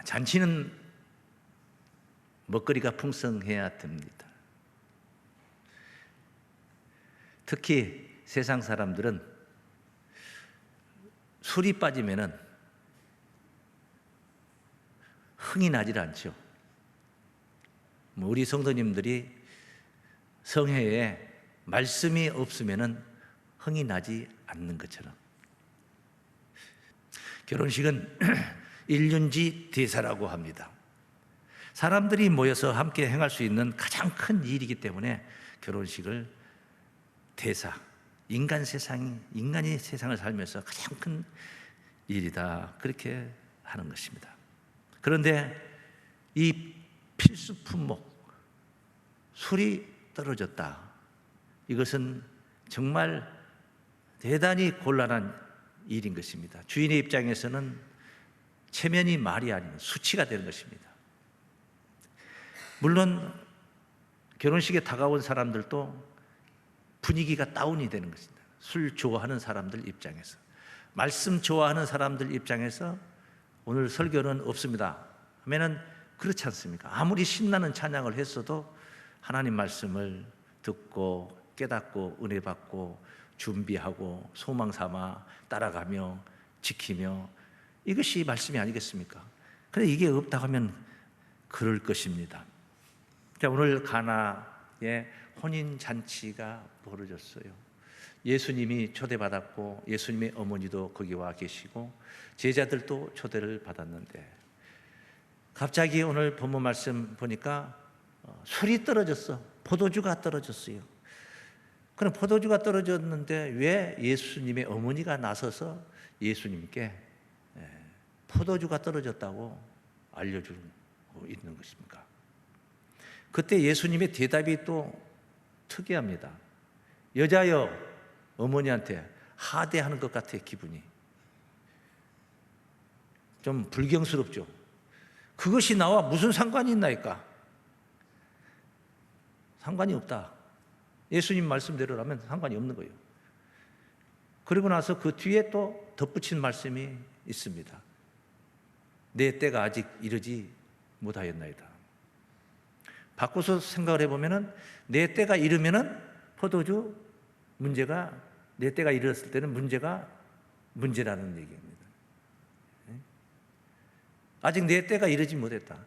잔치는 먹거리가 풍성해야 됩니다. 특히 세상 사람들은 술이 빠지면은 흥이 나질 않죠. 우리 성도님들이 성회에 말씀이 없으면은 흥이 나지 않는 것처럼 결혼식은 일륜지 대사라고 합니다. 사람들이 모여서 함께 행할 수 있는 가장 큰 일이기 때문에 결혼식을 대사, 인간이 세상을 살면서 가장 큰 일이다, 그렇게 하는 것입니다. 그런데 이 필수 품목, 술이 떨어졌다, 이것은 정말 대단히 곤란한 일인 것입니다. 주인의 입장에서는 체면이 말이 아닌 수치가 되는 것입니다. 물론 결혼식에 다가온 사람들도 분위기가 다운이 되는 것입니다. 술 좋아하는 사람들 입장에서, 말씀 좋아하는 사람들 입장에서 오늘 설교는 없습니다 하면은 그렇지 않습니까? 아무리 신나는 찬양을 했어도 하나님 말씀을 듣고 깨닫고 은혜 받고 준비하고 소망 삼아 따라가며 지키며, 이것이 말씀이 아니겠습니까? 그런데 이게 없다고 하면 그럴 것입니다. 자, 오늘 가나의 혼인잔치가 벌어졌어요. 예수님이 초대받았고 예수님의 어머니도 거기 와 계시고 제자들도 초대를 받았는데 갑자기 오늘 본문 말씀 보니까 술이 떨어졌어. 포도주가 떨어졌어요. 그럼 포도주가 떨어졌는데 왜 예수님의 어머니가 나서서 예수님께 포도주가 떨어졌다고 알려주고 있는 것입니까? 그때 예수님의 대답이 또 특이합니다. 여자여, 어머니한테 하대하는 것 같아요. 기분이 좀 불경스럽죠. 그것이 나와 무슨 상관이 있나이까? 상관이 없다. 예수님 말씀대로라면 상관이 없는 거예요. 그리고 나서 그 뒤에 또 덧붙인 말씀이 있습니다. 내 때가 아직 이르지 못하였나이다. 바꿔서 생각을 해보면은 내 때가 이르면은 포도주 문제가, 내 때가 이르렀을 때는 문제라는 얘기입니다. 아직 내 때가 이르지 못했다.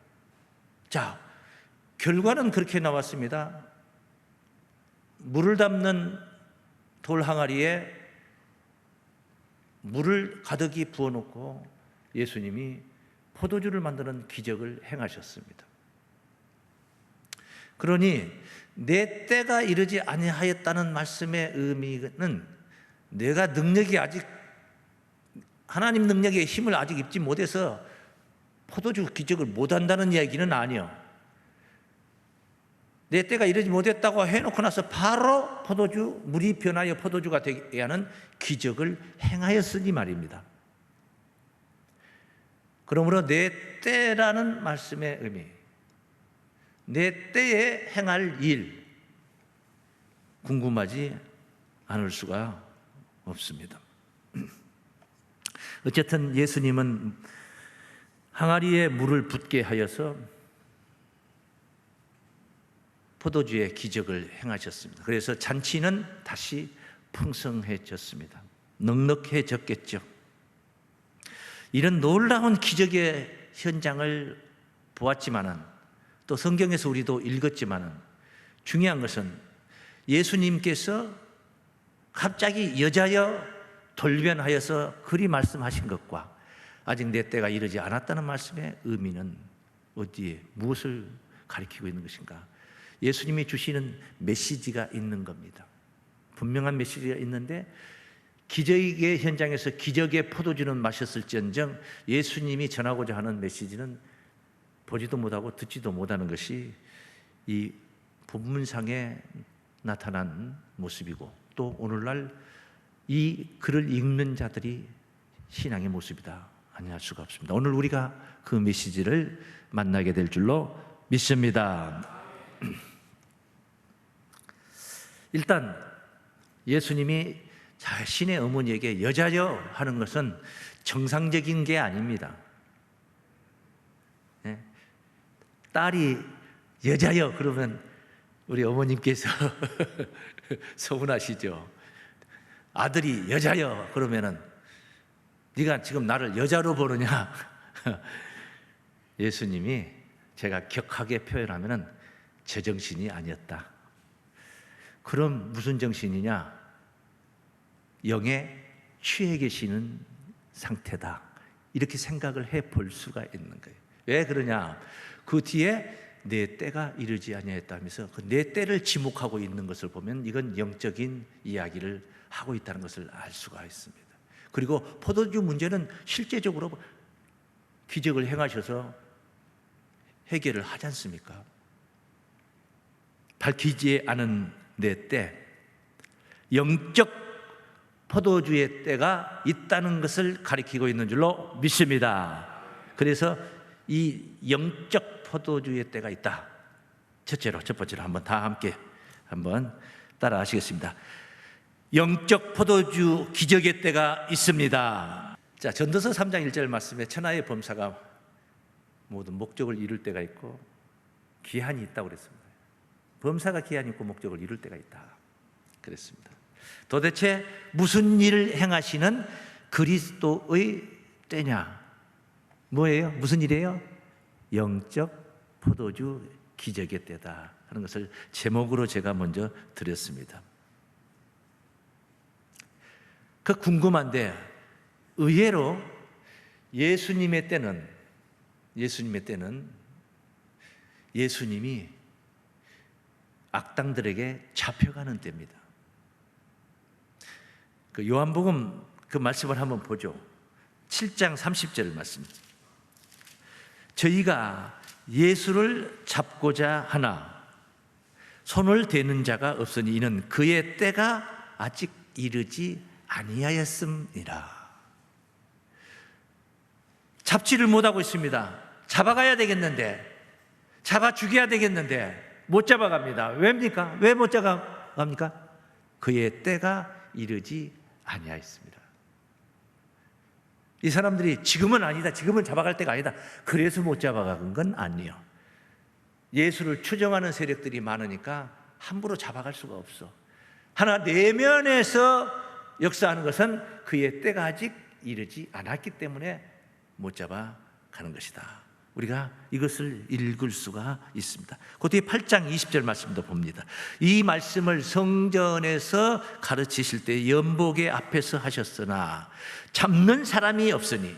자, 결과는 그렇게 나왔습니다. 물을 담는 돌 항아리에 물을 가득히 부어놓고 예수님이 포도주를 만드는 기적을 행하셨습니다. 그러니 내 때가 이르지 아니하였다는 말씀의 의미는 내가 능력이 아직, 하나님 능력의 힘을 아직 입지 못해서 포도주 기적을 못한다는 이야기는 아니요. 내 때가 이르지 못했다고 해놓고 나서 바로 포도주, 물이 변하여 포도주가 되게 하는 기적을 행하였으니 말입니다. 그러므로 내 때라는 말씀의 의미, 내 때에 행할 일, 궁금하지 않을 수가 없습니다. 어쨌든 예수님은 항아리에 물을 붓게 하여서 포도주의 기적을 행하셨습니다. 그래서 잔치는 다시 풍성해졌습니다. 넉넉해졌겠죠. 이런 놀라운 기적의 현장을 보았지만은, 또 성경에서 우리도 읽었지만은, 중요한 것은 예수님께서 갑자기 여자여 돌변하여서 그리 말씀하신 것과 아직 내 때가 이르지 않았다는 말씀의 의미는 어디에, 무엇을 가리키고 있는 것인가? 예수님이 주시는 메시지가 있는 겁니다. 분명한 메시지가 있는데, 기적의 현장에서 기적의 포도주는 마셨을지언정 예수님이 전하고자 하는 메시지는 보지도 못하고 듣지도 못하는 것이 이 본문상에 나타난 모습이고, 또 오늘날 이 글을 읽는 자들이 신앙의 모습이다 아니할 수가 없습니다. 오늘 우리가 그 메시지를 만나게 될 줄로 믿습니다. 일단 예수님이 자신의 어머니에게 여자여 하는 것은 정상적인 게 아닙니다. 딸이 여자여 그러면 우리 어머님께서 서운하시죠. 아들이 여자여 그러면은 네가 지금 나를 여자로 보느냐? 예수님이 제가 격하게 표현하면은 제정신이 아니었다. 그럼 무슨 정신이냐? 영에 취해 계시는 상태다. 이렇게 생각을 해볼 수가 있는 거예요. 왜 그러냐? 그 뒤에 내 때가 이르지 아니하였다면서 그 내 때를 지목하고 있는 것을 보면 이건 영적인 이야기를 하고 있다는 것을 알 수가 있습니다. 그리고 포도주 문제는 실제적으로 기적을 행하셔서 해결을 하지 않습니까? 밝히지 않은 내 때, 영적 포도주의 때가 있다는 것을 가리키고 있는 줄로 믿습니다. 그래서 이 영적 포도주의 때가 있다. 첫 번째로 한번 다 함께 한번 따라 하시겠습니다. 영적 포도주 기적의 때가 있습니다. 자, 전도서 3장 1절 말씀에 천하의 범사가 모든 목적을 이룰 때가 있고 기한이 있다고 그랬습니다. 범사가 기한이 있고 목적을 이룰 때가 있다 그랬습니다. 도대체 무슨 일을 행하시는 그리스도의 때냐? 뭐예요? 무슨 일이에요? 영적 포도주 기적의 때다 하는 것을 제목으로 제가 먼저 드렸습니다. 그 궁금한데 의외로 예수님의 때는 예수님이 악당들에게 잡혀가는 때입니다. 그 요한복음 그 말씀을 한번 보죠. 7장 30절 말씀. 저희가 예수를 잡고자 하나 손을 대는 자가 없으니 이는 그의 때가 아직 이르지 아니하였음이라. 잡지를 못하고 있습니다. 잡아가야 되겠는데, 잡아 죽여야 되겠는데 못 잡아갑니다. 왜입니까? 왜 못 잡아갑니까? 그의 때가 이르지 아니하였습니다. 이 사람들이 지금은 아니다, 지금은 잡아갈 때가 아니다, 그래서 못 잡아간 건 아니에요. 예수를 추정하는 세력들이 많으니까 함부로 잡아갈 수가 없어. 하나 내면에서 역사하는 것은 그의 때가 아직 이르지 않았기 때문에 못 잡아가는 것이다. 우리가 이것을 읽을 수가 있습니다. 그 뒤에 8장 20절 말씀도 봅니다. 이 말씀을 성전에서 가르치실 때 연복의 앞에서 하셨으나 잡는 사람이 없으니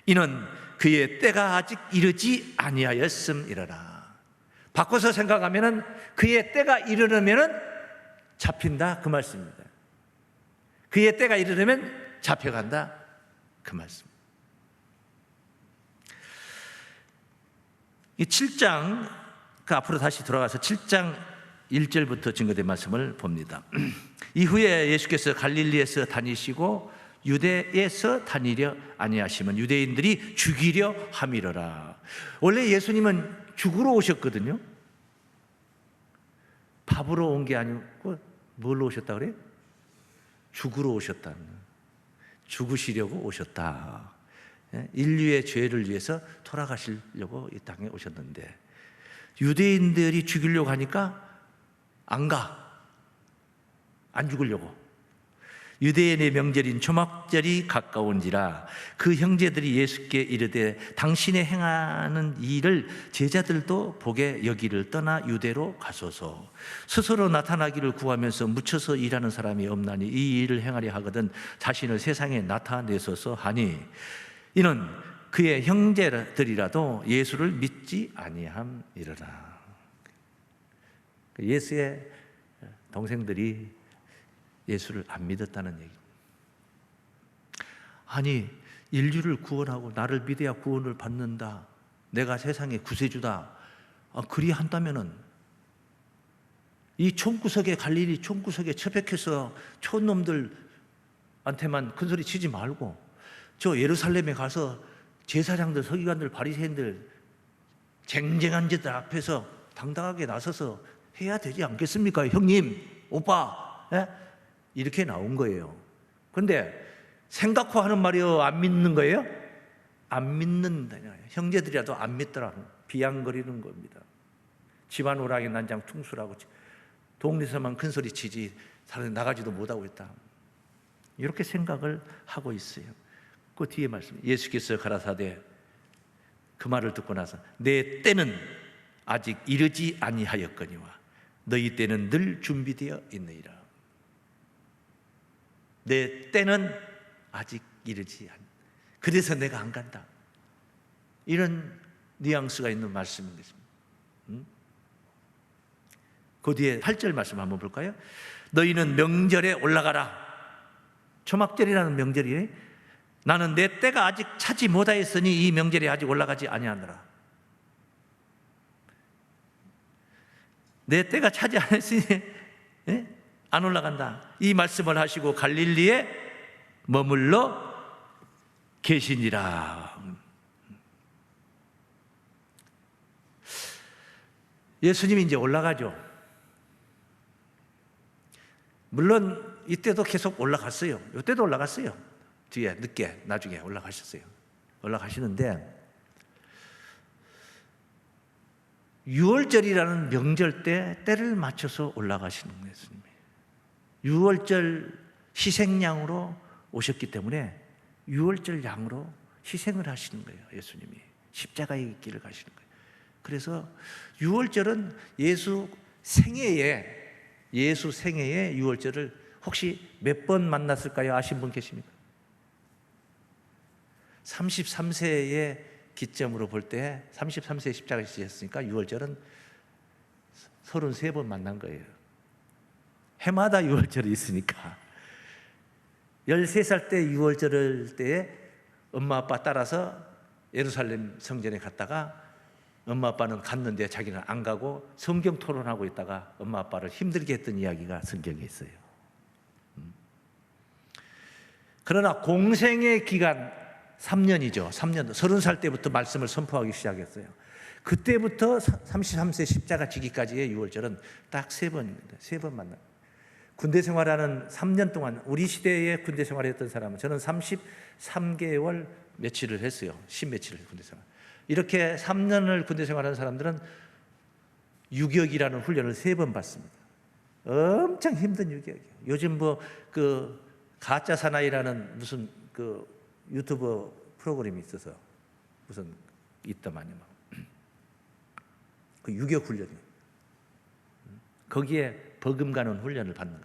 이는 그의 때가 아직 이르지 아니하였음이라라. 바꿔서 생각하면은 그의 때가 이르려면은 잡힌다 그 말씀입니다. 그의 때가 이르려면 잡혀간다 그 말씀. 이 7장 그 앞으로 다시 돌아가서 7장 1절부터 증거된 말씀을 봅니다. 이후에 예수께서 갈릴리에서 다니시고 유대에서 다니려 아니하시면 유대인들이 죽이려 함이러라. 원래 예수님은 죽으러 오셨거든요. 밥으로 온 게 아니고 뭘로 오셨다 그래요? 죽으러 오셨다. 죽으시려고 오셨다. 인류의 죄를 위해서 돌아가시려고 이 땅에 오셨는데 유대인들이 죽이려고 하니까 안 죽으려고. 유대인의 명절인 초막절이 가까운지라 그 형제들이 예수께 이르되 당신의 행하는 일을 제자들도 보게 여기를 떠나 유대로 가소서. 스스로 나타나기를 구하면서 묻혀서 일하는 사람이 없나니 이 일을 행하려 하거든 자신을 세상에 나타내소서 하니 이는 그의 형제들이라도 예수를 믿지 아니함이러라. 예수의 동생들이 예수를 안 믿었다는 얘기. 아니 인류를 구원하고 나를 믿어야 구원을 받는다, 내가 세상의 구세주다, 그리 한다면은 이 총구석에 갈릴리 총구석에 처박혀서 촌놈들한테만 큰소리 치지 말고 저 예루살렘에 가서 제사장들, 서기관들, 바리새인들 쟁쟁한 자들 앞에서 당당하게 나서서 해야 되지 않겠습니까? 형님, 오빠, 이렇게 나온 거예요. 그런데 생각고 하는 말이요, 안 믿는 거예요? 안 믿는다. 형제들이라도 안 믿더라. 비양거리는 겁니다. 집안 오락이 난장 퉁수라고 동네에서만 큰 소리 치지 사람이 나가지도 못하고 있다. 이렇게 생각을 하고 있어요. 그 뒤에 말씀, 예수께서 가라사대, 그 말을 듣고 나서 내 때는 아직 이르지 아니하였거니와 너희 때는 늘 준비되어 있느니라. 내 때는 아직 이르지 않. 그래서 내가 안 간다. 이런 뉘앙스가 있는 말씀인 것입니다. 그 뒤에 8절 말씀 한번 볼까요? 너희는 명절에 올라가라. 초막절이라는 명절이에요. 나는 내 때가 아직 차지 못하였으니 이 명절에 아직 올라가지 아니하노라. 내 때가 차지 않았으니 안 올라간다. 이 말씀을 하시고 갈릴리에 머물러 계시니라. 예수님이 이제 올라가죠. 물론 이때도 계속 올라갔어요. 이때도 올라갔어요. 뒤에 늦게 나중에 올라가셨어요. 올라가시는데 유월절이라는 명절 때 때를 맞춰서 올라가시는 거예요. 예수님이 유월절 희생양으로 오셨기 때문에 유월절 양으로 희생을 하시는 거예요. 예수님이 십자가의 길을 가시는 거예요. 그래서 유월절은 예수 생애에 유월절을 혹시 몇 번 만났을까요? 아신 분 계십니까? 33세의 기점으로 볼 때 33세에 십자가를 지셨으니까 유월절은 33번 만난 거예요. 해마다 유월절이 있으니까 13살 때 유월절 때에 엄마 아빠 따라서 예루살렘 성전에 갔다가 엄마 아빠는 갔는데 자기는 안 가고 성경 토론하고 있다가 엄마 아빠를 힘들게 했던 이야기가 성경에 있어요. 그러나 공생의 기간 3년이죠. 3년, 30살 때부터 말씀을 선포하기 시작했어요. 그때부터 33세 십자가 지기까지의 유월절은 딱 3번입니다. 3번 만나. 군대 생활하는 3년 동안 우리 시대에 군대 생활을 했던 사람은 저는 33개월 며칠을 했어요. 10며칠을 군대 생활. 이렇게 3년을 군대 생활하는 사람들은 유격이라는 훈련을 3번 받습니다. 엄청 힘든 유격이에요. 요즘 그 가짜 사나이라는 무슨 그 유튜브 프로그램이 있어서 무슨 있더만요. 그 유격 훈련이 거기에 버금가는 훈련을 받는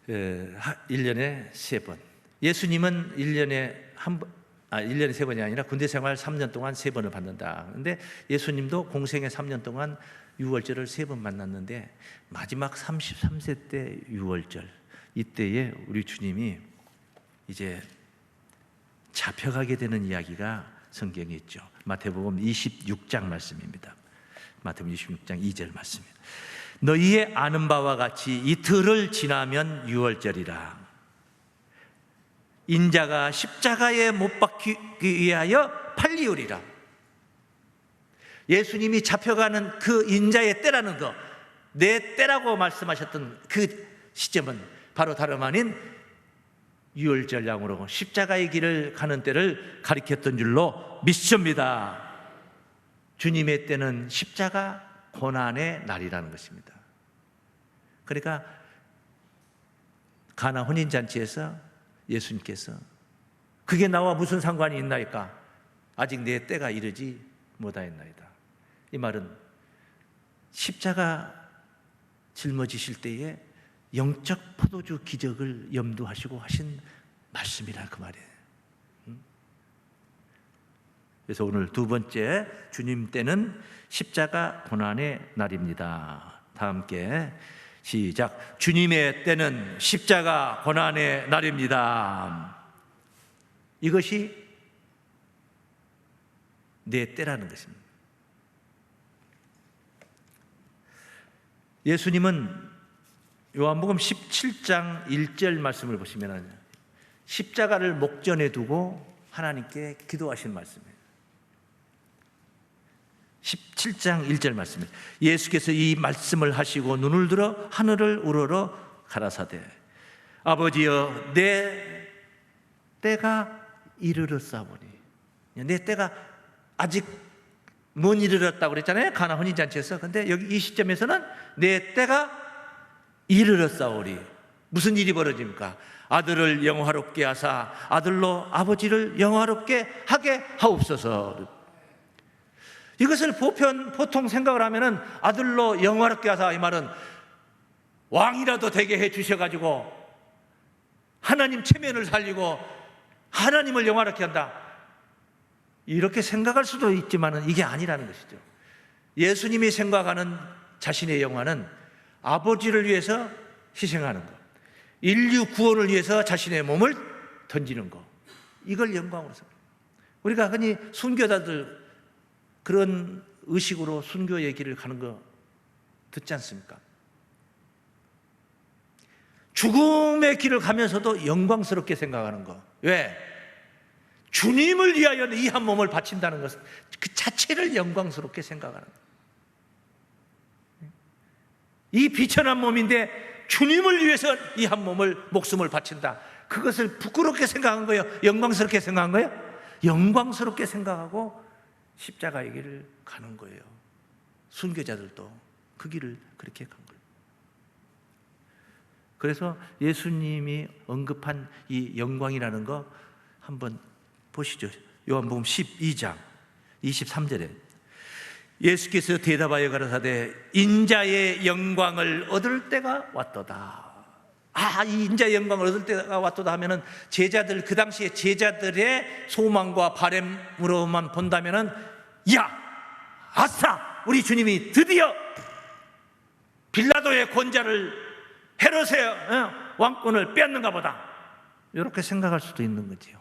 거예요. 1년에 3번. 예수님은 1년에 3번이 아니라 군대 생활 3년 동안 3번을 받는다. 그런데 예수님도 공생의 3년 동안 유월절을 3번 만났는데 마지막 33세 때 유월절 이때에 우리 주님이 이제 잡혀가게 되는 이야기가 성경에 있죠. 마태복음 26장 말씀입니다. 마태복음 26장 2절 말씀입니다. 너희의 아는 바와 같이 이틀을 지나면 유월절이라. 인자가 십자가에 못 박히기 위하여 팔리우리라. 예수님이 잡혀가는 그 인자의 때라는 거, 내 때라고 말씀하셨던 그 시점은 바로 다름 아닌 유월절 양으로 십자가의 길을 가는 때를 가리켰던 줄로 믿습니다. 주님의 때는 십자가 고난의 날이라는 것입니다. 그러니까 가나 혼인잔치에서 예수님께서 그게 나와 무슨 상관이 있나이까? 아직 내 때가 이르지 못하였나이다. 이 말은 십자가 짊어지실 때에 영적 포도주 기적을 염두하시고 하신 말씀이라 그 말이에요. 그래서 오늘 두 번째 주님 때는 십자가 고난의 날입니다. 다 함께 시작. 주님의 때는 십자가 고난의 날입니다. 이것이 내 때라는 것입니다. 예수님은 요한복음 17장 1절 말씀을 보시면 십자가를 목전에 두고 하나님께 기도하신 말씀이에요. 17장 1절 말씀입니다. 예수께서 이 말씀을 하시고 눈을 들어 하늘을 우러러 가라사대 아버지여 내 때가 이르렀사오니 내 때가 아직 문 이르렀다고 그랬잖아요, 가나 혼인잔치에서. 근데 여기 이 시점에서는 내 때가 이르렀사오리. 무슨 일이 벌어집니까? 아들을 영화롭게 하사 아들로 아버지를 영화롭게 하게 하옵소서. 이것을 보통 생각을 하면은 아들로 영화롭게 하사, 이 말은 왕이라도 되게 해 주셔가지고 하나님 체면을 살리고 하나님을 영화롭게 한다, 이렇게 생각할 수도 있지만은 이게 아니라는 것이죠. 예수님이 생각하는 자신의 영화는 아버지를 위해서 희생하는 것, 인류 구원을 위해서 자신의 몸을 던지는 것, 이걸 영광으로 생각해요. 우리가 흔히 순교자들 그런 의식으로 순교 얘기를 하는 거 듣지 않습니까? 죽음의 길을 가면서도 영광스럽게 생각하는 거. 왜? 주님을 위하여 이 한 몸을 바친다는 것은 그 자체를 영광스럽게 생각하는 거. 이 비천한 몸인데 주님을 위해서 이 한 몸을, 목숨을 바친다, 그것을 부끄럽게 생각한 거예요? 영광스럽게 생각한 거예요? 영광스럽게 생각하고 십자가의 길을 가는 거예요. 순교자들도 그 길을 그렇게 간 거예요. 그래서 예수님이 언급한 이 영광이라는 거 한번 보시죠. 요한복음 12장 23절에 예수께서 대답하여 가라사대 인자의 영광을 얻을 때가 왔도다. 이 인자의 영광을 얻을 때가 왔도다 하면은 제자들, 그 당시에 제자들의 소망과 바람으로만 본다면은, 야, 아싸, 우리 주님이 드디어 빌라도의 권자를, 헤롯의 왕권을 빼앗는가 보다, 이렇게 생각할 수도 있는 거지요.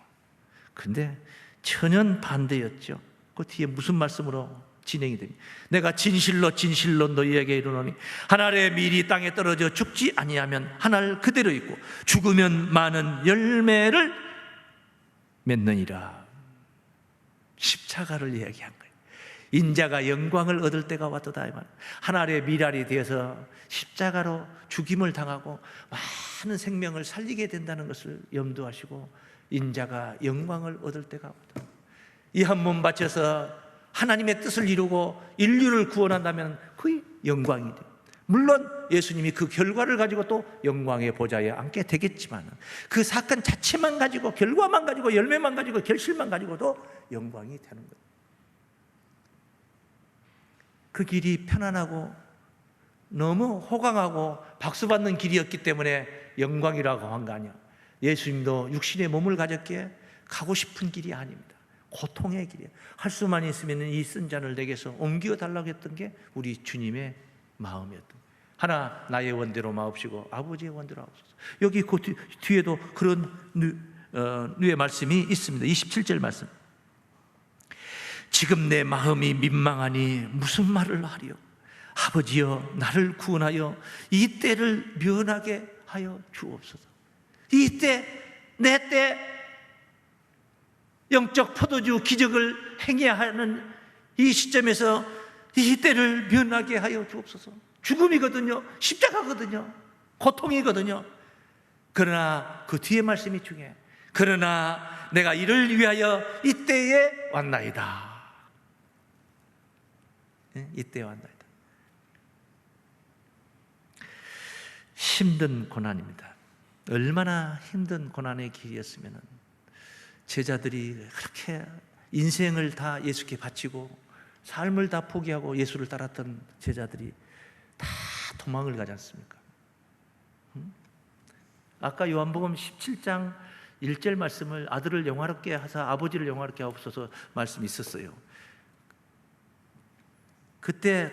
근데 천연 반대였죠. 그 뒤에 무슨 말씀으로 진행이 됩니다. 내가 진실로 진실로 너희에게 이르노니 한 알의 밀이 땅에 떨어져 죽지 아니하면 한 알 그대로 있고 죽으면 많은 열매를 맺느니라. 십자가를 이야기한 거예요. 인자가 영광을 얻을 때가 왔도다, 이 말. 한 알의 밀알이 되어서 십자가로 죽임을 당하고 많은 생명을 살리게 된다는 것을 염두하시고 인자가 영광을 얻을 때가 왔다. 이 한 몸 바쳐서 하나님의 뜻을 이루고 인류를 구원한다면 그게 영광이 돼요. 물론 예수님이 그 결과를 가지고 또 영광의 보좌에 앉게 되겠지만 그 사건 자체만 가지고, 결과만 가지고, 열매만 가지고, 결실만 가지고도 영광이 되는 거예요. 그 길이 편안하고 너무 호강하고 박수받는 길이었기 때문에 영광이라고 한 거 아니야. 예수님도 육신의 몸을 가졌기에 가고 싶은 길이 아닙니다. 고통의 길이에요. 할 수만 있으면 이 쓴 잔을 내게서 옮겨달라고 했던 게 우리 주님의 마음이었던 거예요. 하나 나의 원대로 마옵시고 아버지의 원대로 하옵소서. 여기 그 뒤에도 그런 류의 말씀이 있습니다. 27절 말씀. 지금 내 마음이 민망하니 무슨 말을 하리요? 아버지여 나를 구원하여 이 때를 면하게 하여 주옵소서. 이 때, 내 때, 영적 포도주 기적을 행해야 하는 이 시점에서 이 때를 면하게 하여 주옵소서. 죽음이거든요. 십자가거든요. 고통이거든요. 그러나 그 뒤에 말씀이 중요해. 그러나 내가 이를 위하여 이때에 왔나이다. 이때에 왔나이다. 힘든 고난입니다. 얼마나 힘든 고난의 길이었으면 제자들이 그렇게 인생을 다 예수께 바치고 삶을 다 포기하고 예수를 따랐던 제자들이 다 도망을 가지 않습니까? 아까 요한복음 17장 1절 말씀을 아들을 영화롭게 하사 아버지를 영화롭게 하옵소서 말씀이 있었어요. 그때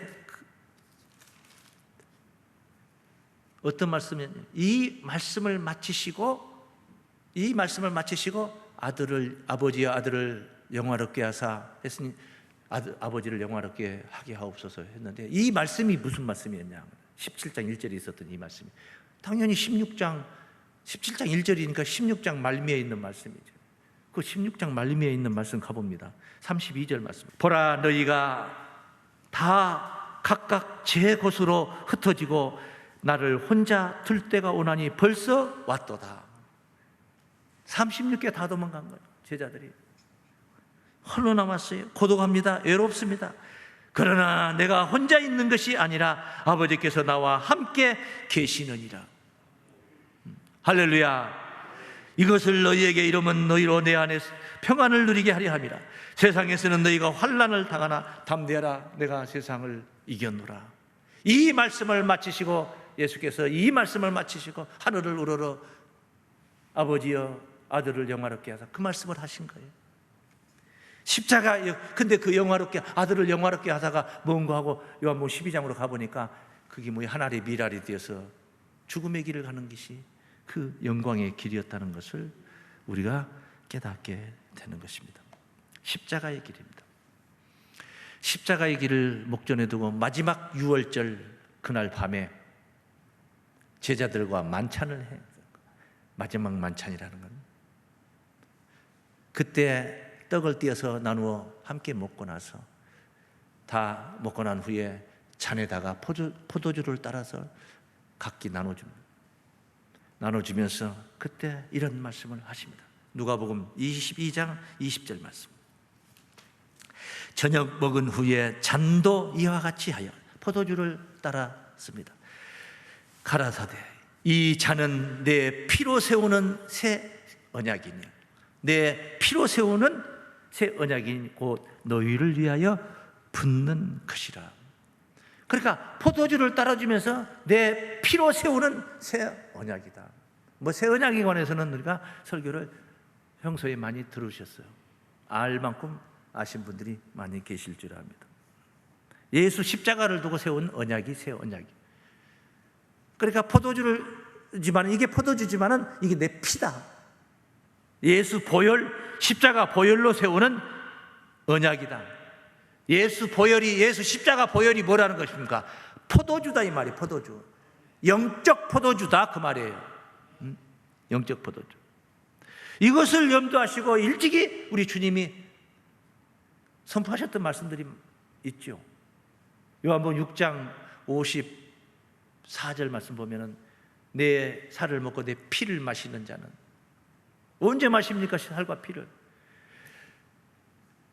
어떤 말씀이냐, 이 말씀을 마치시고 아버지와 아들을 영화롭게 하사 했으니 아버지를 영화롭게 하게 하옵소서 했는데, 이 말씀이 무슨 말씀이었냐? 17장 1절에 있었던 이 말씀이 당연히 17장 1절이니까 16장 말미에 있는 말씀이죠. 그 16장 말미에 있는 말씀 가봅니다. 32절 말씀. 보라, 너희가 다 각각 제 곳으로 흩어지고 나를 혼자 둘 때가 오나니 벌써 왔도다. 36개 다 도망간 거예요. 제자들이 홀로 남았어요. 고독합니다. 외롭습니다. 그러나 내가 혼자 있는 것이 아니라 아버지께서 나와 함께 계시느니라. 할렐루야. 이것을 너희에게 이르면 너희로 내 안에 평안을 누리게 하려 함이라. 세상에서는 너희가 환난을 당하나 담대하라. 내가 세상을 이겼노라. 이 말씀을 마치시고, 예수께서 이 말씀을 마치시고 하늘을 우러러 아버지여 아들을 영화롭게 하사, 그 말씀을 하신 거예요. 십자가. 근데 그 영화롭게, 아들을 영화롭게 하다가 뭔가 하고 요한복음 12장으로 가보니까 그게 뭐 하나의 미랄이 되어서 죽음의 길을 가는 것이 그 영광의 길이었다는 것을 우리가 깨닫게 되는 것입니다. 십자가의 길입니다. 십자가의 길을 목전에 두고 마지막 유월절 그날 밤에 제자들과 만찬을 해. 마지막 만찬이라는 건 그때 떡을 띄어서 나누어 함께 먹고 나서, 다 먹고 난 후에 잔에다가 포도주를 따라서 각기 나눠주면서 그때 이런 말씀을 하십니다. 누가복음 22장 20절 말씀. 저녁 먹은 후에 잔도 이와 같이 하여 포도주를 따랐습니다. 가라사대 이 잔은 내 피로 세우는 새 언약이니, 내 피로 세우는 새 언약이니 곧 너희를 위하여 붓는 것이라. 그러니까 포도주를 따라주면서 내 피로 세우는 새 언약이다. 뭐 새 언약에 관해서는 우리가 설교를 평소에 많이 들으셨어요. 알 만큼 아신 분들이 많이 계실 줄 압니다. 예수 십자가를 두고 세운 언약이 새 언약이. 그러니까 포도주지만, 이게 포도주지만은 이게 내 피다. 예수 보혈, 십자가 보혈로 세우는 언약이다. 예수 십자가 보혈이 뭐라는 것입니까? 포도주다 이 말이에요. 포도주. 영적 포도주다 그 말이에요. 영적 포도주. 이것을 염두하시고 일찍이 우리 주님이 선포하셨던 말씀들이 있죠. 요한복음 6장 54절 말씀 보면은 내 살을 먹고 내 피를 마시는 자는, 언제 마십니까? 살과 피를.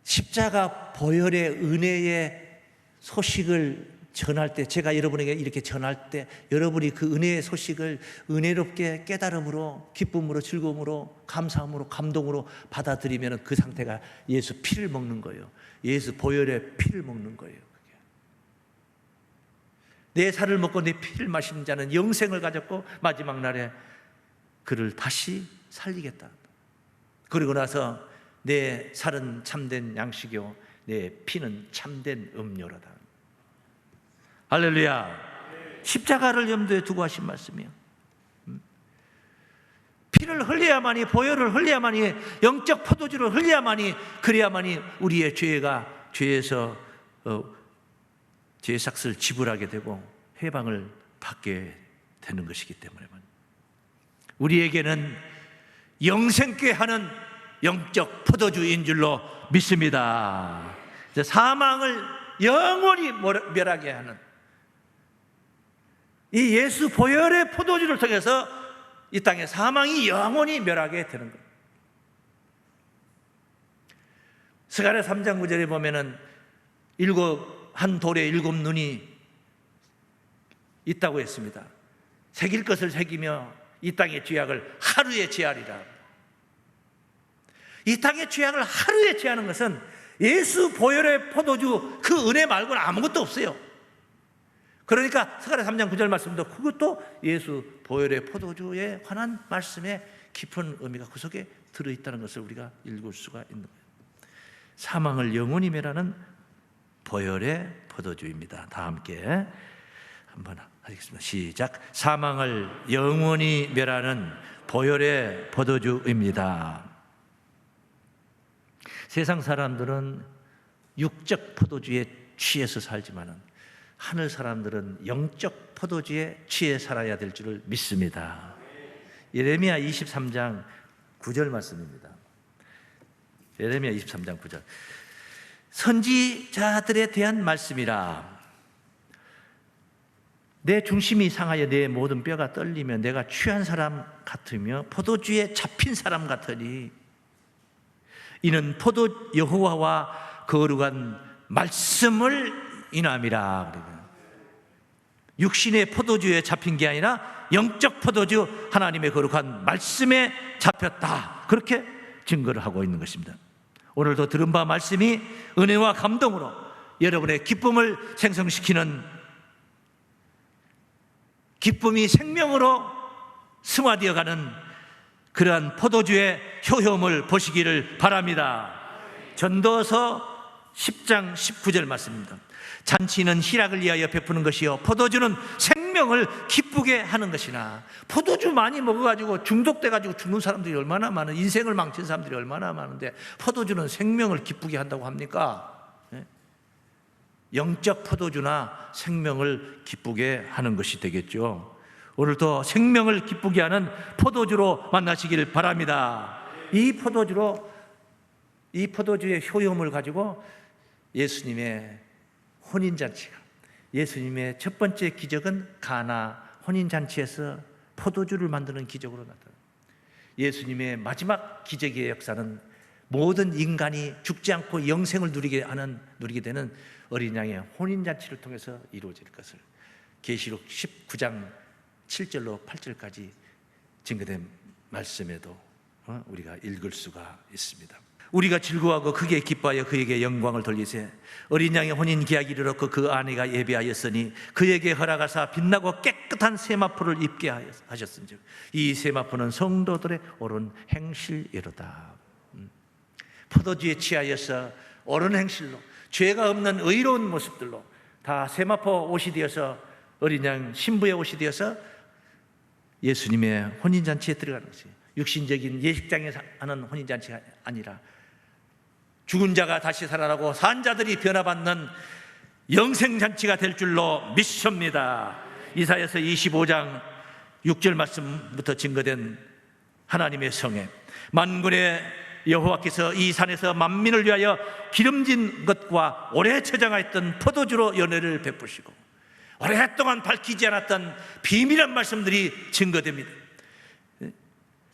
십자가 보혈의 은혜의 소식을 전할 때, 제가 여러분에게 이렇게 전할 때 여러분이 그 은혜의 소식을 은혜롭게 깨달음으로, 기쁨으로, 즐거움으로, 감사함으로, 감동으로 받아들이면 그 상태가 예수 피를 먹는 거예요. 예수 보혈의 피를 먹는 거예요. 내 살을 먹고 내 피를 마시는 자는 영생을 가졌고 마지막 날에 그를 다시 살리겠다. 그리고 나서 내 살은 참된 양식이요 내 피는 참된 음료로다. 할렐루야. 십자가를 염두에 두고 하신 말씀이에요. 피를 흘려야만이, 보혈을 흘려야만이, 영적 포도주를 흘려야만이, 그래야만이 우리의 죄에서 죄의 삭스를 지불하게 되고 해방을 받게 되는 것이기 때문에 우리에게는 영생케 하는 영적 포도주인 줄로 믿습니다. 사망을 영원히 멸하게 하는 이 예수 보혈의 포도주를 통해서 이 땅에 사망이 영원히 멸하게 되는 거예요. 스가랴 3장 9절에 보면은 한 돌에 7 눈이 있다고 했습니다. 새길 것을 새기며 이 땅의 죄악을 하루에 제하리라. 이 땅의 죄악을 하루에 제하는 것은 예수 보혈의 포도주 그 은혜 말고는 아무것도 없어요. 그러니까 스가랴 3장 9절 말씀도 그것도 예수 보혈의 포도주에 관한 말씀에 깊은 의미가 그 속에 들어있다는 것을 우리가 읽을 수가 있는 거예요. 사망을 영원히 멸하는 보혈의 포도주입니다. 다 함께 한번 하겠습니다. 시작. 사망을 영원히 멸하는 보혈의 포도주입니다. 세상 사람들은 육적 포도주에 취해서 살지만은 하늘 사람들은 영적 포도주에 취해 살아야 될 줄을 믿습니다. 예레미야 23장 9절 말씀입니다. 예레미야 23장 9절. 선지자들에 대한 말씀이라. 내 중심이 상하여 내 모든 뼈가 떨리며 내가 취한 사람 같으며 포도주에 잡힌 사람 같으니 이는 포도 여호와와 거룩한 말씀을 인함이라. 육신의 포도주에 잡힌 게 아니라 영적 포도주 하나님의 거룩한 말씀에 잡혔다. 그렇게 증거를 하고 있는 것입니다. 오늘도 들은 바 말씀이 은혜와 감동으로 여러분의 기쁨을 생성시키는, 기쁨이 생명으로 승화되어가는 그러한 포도주의 효험을 보시기를 바랍니다. 전도서 10장 19절 말씀입니다. 잔치는 희락을 위하여 베푸는 것이요 포도주는 생명을 기쁘게 하는 것이나. 포도주 많이 먹어가지고 중독돼가지고 죽는 사람들이 얼마나 많은, 인생을 망친 사람들이 얼마나 많은데 포도주는 생명을 기쁘게 한다고 합니까? 영적 포도주나 생명을 기쁘게 하는 것이 되겠죠. 오늘도 생명을 기쁘게 하는 포도주로 만나시길 바랍니다. 이 포도주의 효험을 가지고 예수님의 혼인잔치가, 예수님의 첫 번째 기적은 가나 혼인잔치에서 포도주를 만드는 기적으로 나타납니다. 예수님의 마지막 기적의 역사는 모든 인간이 죽지 않고 영생을 누리게 되는 어린 양의 혼인잔치를 통해서 이루어질 것을 계시록 19장 7절로 8절까지 증거된 말씀에도 우리가 읽을 수가 있습니다. 우리가 즐거워하고 크게 기뻐하여 그에게 영광을 돌리세. 어린 양의 혼인 계약이 이르렀고 그 아내가 예배하였으니 그에게 허락하사 빛나고 깨끗한 세마포를 입게 하셨은즉 이 세마포는 성도들의 옳은 행실이로다. 포도주에 취하여서 옳은 행실로, 죄가 없는 의로운 모습들로 다 세마포 옷이 되어서, 어린 양 신부의 옷이 되어서 예수님의 혼인잔치에 들어가는 것이에요. 육신적인 예식장에서 하는 혼인잔치가 아니라 죽은 자가 다시 살아나고 산 자들이 변화받는 영생잔치가 될 줄로 믿습니다. 이사야서 25장 6절 말씀부터 증거된 하나님의 성에, 만군의 여호와께서 이 산에서 만민을 위하여 기름진 것과 오래 저장하였던 포도주로 연회를 베푸시고 오랫동안 밝히지 않았던 비밀한 말씀들이 증거됩니다.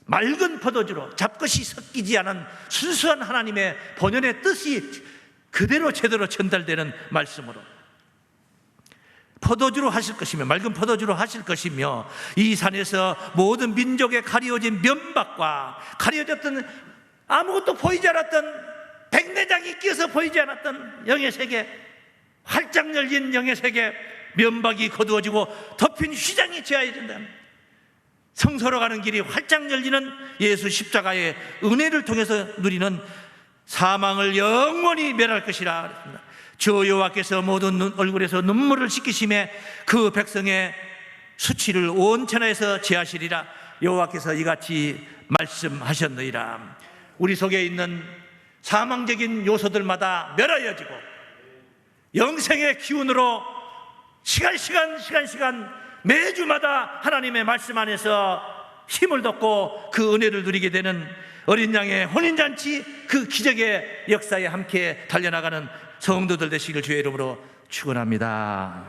맑은 포도주로 잡것이 섞이지 않은 순수한 하나님의 본연의 뜻이 그대로 제대로 전달되는 말씀으로 포도주로 하실 것이며, 맑은 포도주로 하실 것이며, 이 산에서 모든 민족에 가려진 면박과 가려졌던 아무것도 보이지 않았던 백내장이 끼어서 보이지 않았던 영의 세계, 활짝 열린 영의 세계, 면박이 거두어지고 덮인 휘장이 제하여진다. 성소로 가는 길이 활짝 열리는 예수 십자가의 은혜를 통해서 누리는 사망을 영원히 멸할 것이라. 주 여호와께서 모든 얼굴에서 눈물을 씻기심에 그 백성의 수치를 온 천하에서 제하시리라. 여호와께서 이같이 말씀하셨느니라. 우리 속에 있는 사망적인 요소들마다 멸하여지고 영생의 기운으로 시간 매주마다 하나님의 말씀 안에서 힘을 얻고 그 은혜를 누리게 되는 어린 양의 혼인잔치, 그 기적의 역사에 함께 달려나가는 성도들 되시길 주의 이름으로 축원합니다.